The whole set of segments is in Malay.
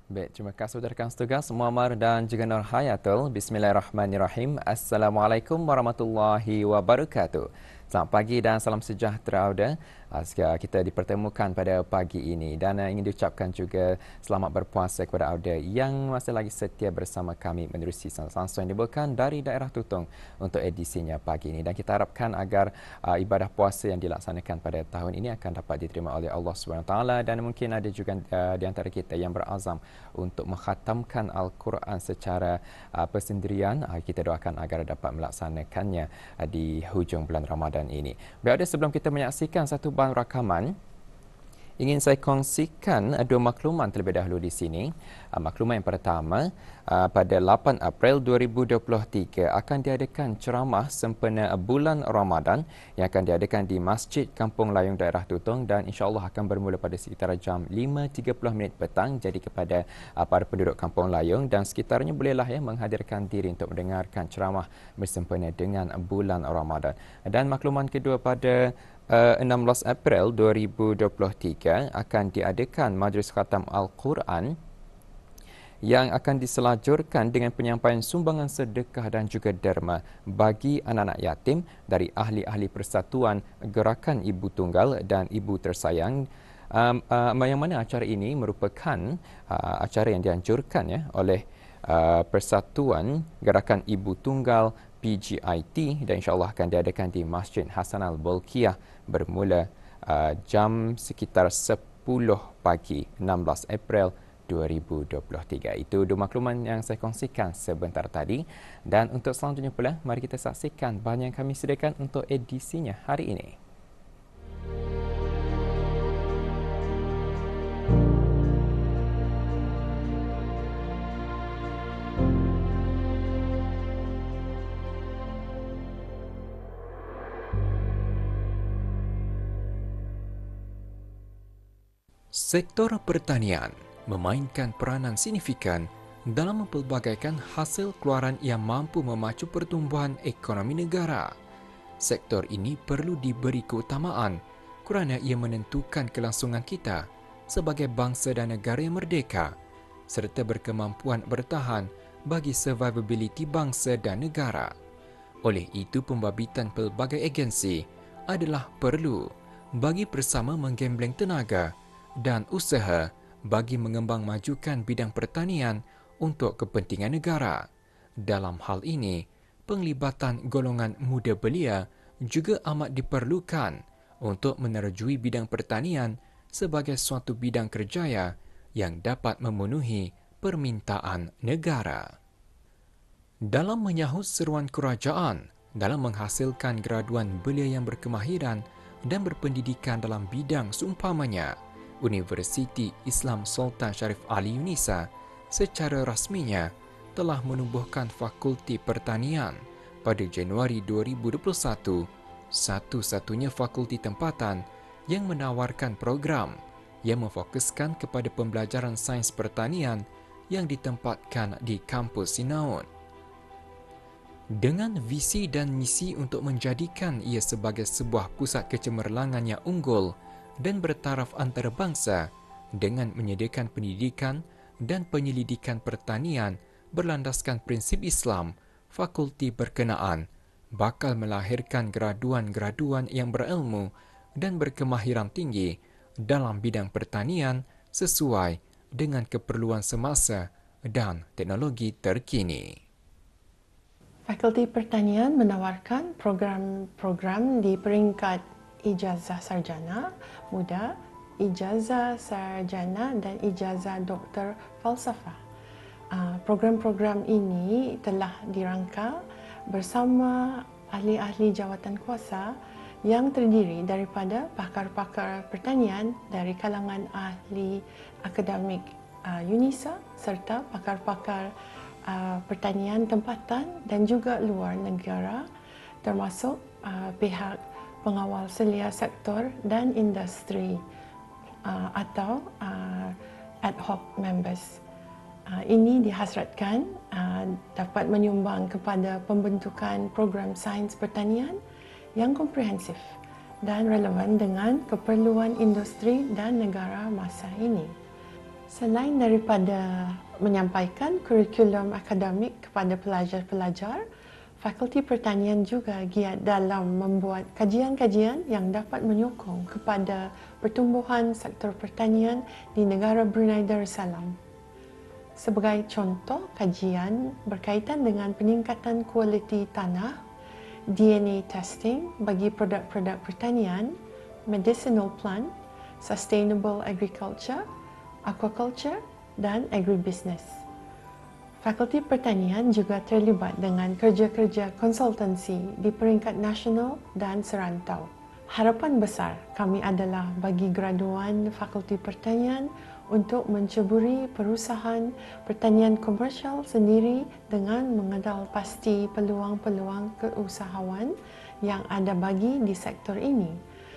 Baik, terima kasih saudara rakan setugas Muammar dan juga Nur Hayatul. Bismillahirrahmanirrahim. Assalamualaikum warahmatullahi wabarakatuh. Selamat pagi dan salam sejahtera Auda. Kita dipertemukan pada pagi ini dan ingin diucapkan juga selamat berpuasa kepada Auda yang masih lagi setia bersama kami menerusi langsung yang dibawakan dari daerah Tutong untuk edisinya pagi ini. Dan kita harapkan agar ibadah puasa yang dilaksanakan pada tahun ini akan dapat diterima oleh Allah SWT, dan mungkin ada juga di antara kita yang berazam untuk mengkhatamkan Al-Quran secara persendirian. Kita doakan agar dapat melaksanakannya di hujung bulan Ramadan ini. Baik, sebelum kita menyaksikan satu bahan rakaman, ingin saya kongsikan dua makluman terlebih dahulu di sini. Makluman yang pertama, pada 8 April 2023 akan diadakan ceramah sempena bulan Ramadan yang akan diadakan di Masjid Kampung Layung daerah Tutong, dan insya-Allah akan bermula pada sekitar jam 5.30 petang. Jadi kepada para penduduk Kampung Layung dan sekitarnya bolehlah menghadirkan diri untuk mendengarkan ceramah bersempena dengan bulan Ramadan. Dan makluman kedua, pada 16 April 2023 akan diadakan majlis khatam Al-Quran yang akan diselajurkan dengan penyampaian sumbangan sedekah dan juga derma bagi anak-anak yatim dari ahli-ahli Persatuan Gerakan Ibu Tunggal dan Ibu Tersayang. Yang mana acara ini merupakan acara yang dianjurkan oleh Persatuan Gerakan Ibu Tunggal PGIT, dan insyaAllah akan diadakan di Masjid Hasan Al-Bolkiah bermula jam sekitar 10 pagi 16 April 2023. Itu dua makluman yang saya kongsikan sebentar tadi. Dan untuk selanjutnya pula, mari kita saksikan bahan yang kami sediakan untuk edisinya hari ini. Sektor pertanian memainkan peranan signifikan dalam mempelbagaikan hasil keluaran yang mampu memacu pertumbuhan ekonomi negara. Sektor ini perlu diberi keutamaan kerana ia menentukan kelangsungan kita sebagai bangsa dan negara yang merdeka serta berkemampuan bertahan bagi survivability bangsa dan negara. Oleh itu, pembabitan pelbagai agensi adalah perlu bagi bersama menggembleng tenaga dan usaha bagi mengembang majukan bidang pertanian untuk kepentingan negara. Dalam hal ini, penglibatan golongan muda belia juga amat diperlukan untuk menerjui bidang pertanian sebagai suatu bidang kerjaya yang dapat memenuhi permintaan negara. Dalam menyahut seruan kerajaan dalam menghasilkan graduan belia yang berkemahiran dan berpendidikan dalam bidang seumpamanya, Universiti Islam Sultan Sharif Ali Unisa secara rasminya telah menubuhkan Fakulti Pertanian pada Januari 2021, satu-satunya fakulti tempatan yang menawarkan program yang memfokuskan kepada pembelajaran sains pertanian yang ditempatkan di kampus Sinaun. Dengan visi dan misi untuk menjadikan ia sebagai sebuah pusat kecemerlangan yang unggul dan bertaraf antarabangsa dengan menyediakan pendidikan dan penyelidikan pertanian berlandaskan prinsip Islam, fakulti berkenaan bakal melahirkan graduan-graduan yang berilmu dan berkemahiran tinggi dalam bidang pertanian sesuai dengan keperluan semasa dan teknologi terkini. Fakulti Pertanian menawarkan program-program di peringkat ijazah sarjana muda, ijazah sarjana dan ijazah doktor falsafah. Program-program ini telah dirangka bersama ahli-ahli jawatan kuasa yang terdiri daripada pakar-pakar pertanian dari kalangan ahli akademik UNISA serta pakar-pakar pertanian tempatan dan juga luar negara, termasuk pihak pengawal selia sektor dan industri atau ad hoc members. Ini dihasratkan dapat menyumbang kepada pembentukan program sains pertanian yang komprehensif dan relevan dengan keperluan industri dan negara masa ini. Selain daripada menyampaikan kurikulum akademik kepada pelajar-pelajar, Fakulti Pertanian juga giat dalam membuat kajian-kajian yang dapat menyokong kepada pertumbuhan sektor pertanian di negara Brunei Darussalam. Sebagai contoh kajian berkaitan dengan peningkatan kualiti tanah, DNA testing bagi produk-produk pertanian, medicinal plant, sustainable agriculture, aquaculture dan agribusiness. Fakulti Pertanian juga terlibat dengan kerja-kerja konsultansi di peringkat nasional dan serantau. Harapan besar kami adalah bagi graduan Fakulti Pertanian untuk menceburi perusahaan pertanian komersial sendiri dengan mengenal pasti peluang-peluang keusahawan yang ada bagi di sektor ini,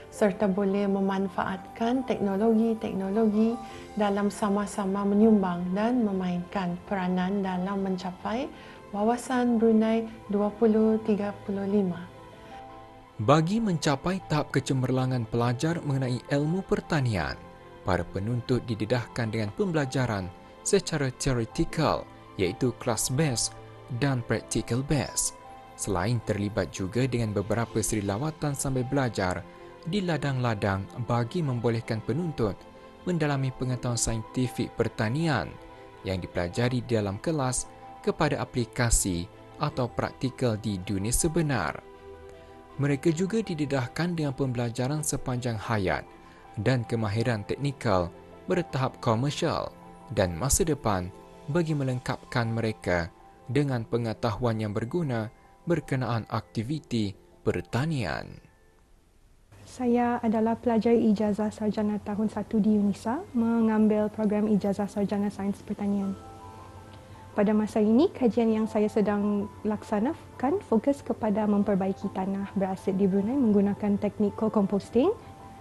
serta boleh memanfaatkan teknologi-teknologi dalam sama-sama menyumbang dan memainkan peranan dalam mencapai wawasan Brunei 2035. Bagi mencapai tahap kecemerlangan pelajar mengenai ilmu pertanian, para penuntut didedahkan dengan pembelajaran secara teoretikal iaitu class-based dan practical-based. Selain terlibat juga dengan beberapa siri lawatan sambil belajar di ladang-ladang bagi membolehkan penuntut mendalami pengetahuan saintifik pertanian yang dipelajari di dalam kelas kepada aplikasi atau praktikal di dunia sebenar. Mereka juga didedahkan dengan pembelajaran sepanjang hayat dan kemahiran teknikal bertahap komersial dan masa depan bagi melengkapkan mereka dengan pengetahuan yang berguna berkenaan aktiviti pertanian. Saya adalah pelajar ijazah sarjana tahun 1 di UNISA, mengambil program ijazah sarjana sains pertanian. Pada masa ini, kajian yang saya sedang laksanakan fokus kepada memperbaiki tanah berasid di Brunei menggunakan teknik co-composting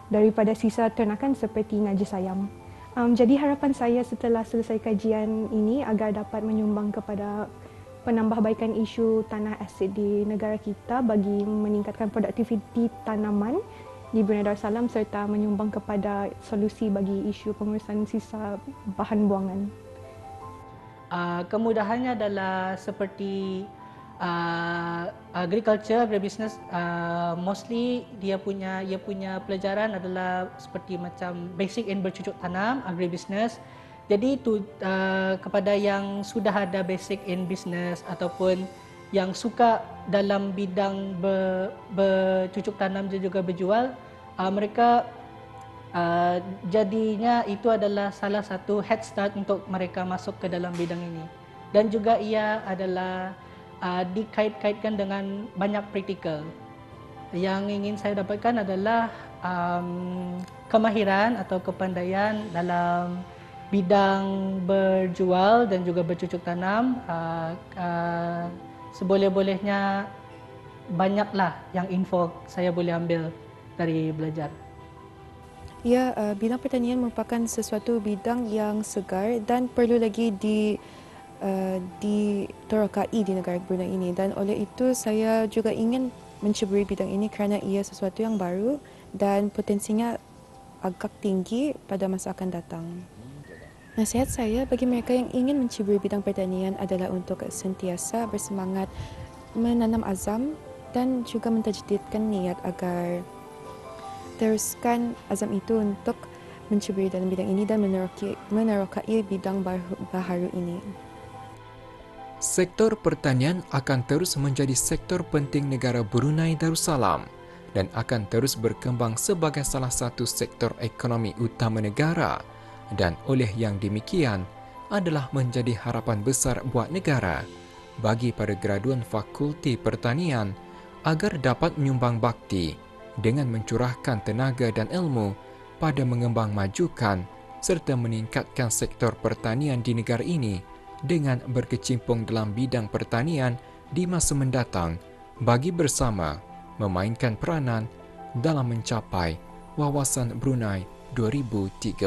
daripada sisa ternakan seperti najis ayam. Jadi harapan saya setelah selesai kajian ini agar dapat menyumbang kepada penambahbaikan isu tanah asid di negara kita bagi meningkatkan produktiviti tanaman di Brunei Darussalam serta menyumbang kepada solusi bagi isu pengurusan sisa bahan buangan. Kemudahannya adalah seperti agriculture, agribusiness, mostly dia punya pelajaran adalah seperti macam basic in bercucuk tanam, agribusiness. Jadi itu kepada yang sudah ada basic in business ataupun yang suka dalam bidang bercucuk tanam dan juga berjual, mereka jadinya itu adalah salah satu head start untuk mereka masuk ke dalam bidang ini. Dan juga ia adalah dikait-kaitkan dengan banyak praktikal. Yang ingin saya dapatkan adalah kemahiran atau kepandaian dalam bidang berjual dan juga bercucuk tanam. Seboleh-bolehnya banyaklah yang info saya boleh ambil dari belajar. Ya, bidang pertanian merupakan sesuatu bidang yang segar dan perlu lagi diterokai di negara Brunei ini, dan oleh itu saya juga ingin menceburi bidang ini kerana ia sesuatu yang baru dan potensinya agak tinggi pada masa akan datang. Nasihat saya bagi mereka yang ingin menceburi bidang pertanian adalah untuk sentiasa bersemangat menanam azam dan juga mentajdidkan niat agar teruskan azam itu untuk menceburi dalam bidang ini dan menerokai bidang baharu ini. Sektor pertanian akan terus menjadi sektor penting negara Brunei Darussalam dan akan terus berkembang sebagai salah satu sektor ekonomi utama negara, dan oleh yang demikian adalah menjadi harapan besar buat negara bagi para graduan Fakulti Pertanian agar dapat menyumbang bakti dengan mencurahkan tenaga dan ilmu pada mengembang majukan serta meningkatkan sektor pertanian di negara ini dengan berkecimpung dalam bidang pertanian di masa mendatang bagi bersama memainkan peranan dalam mencapai wawasan Brunei 2035.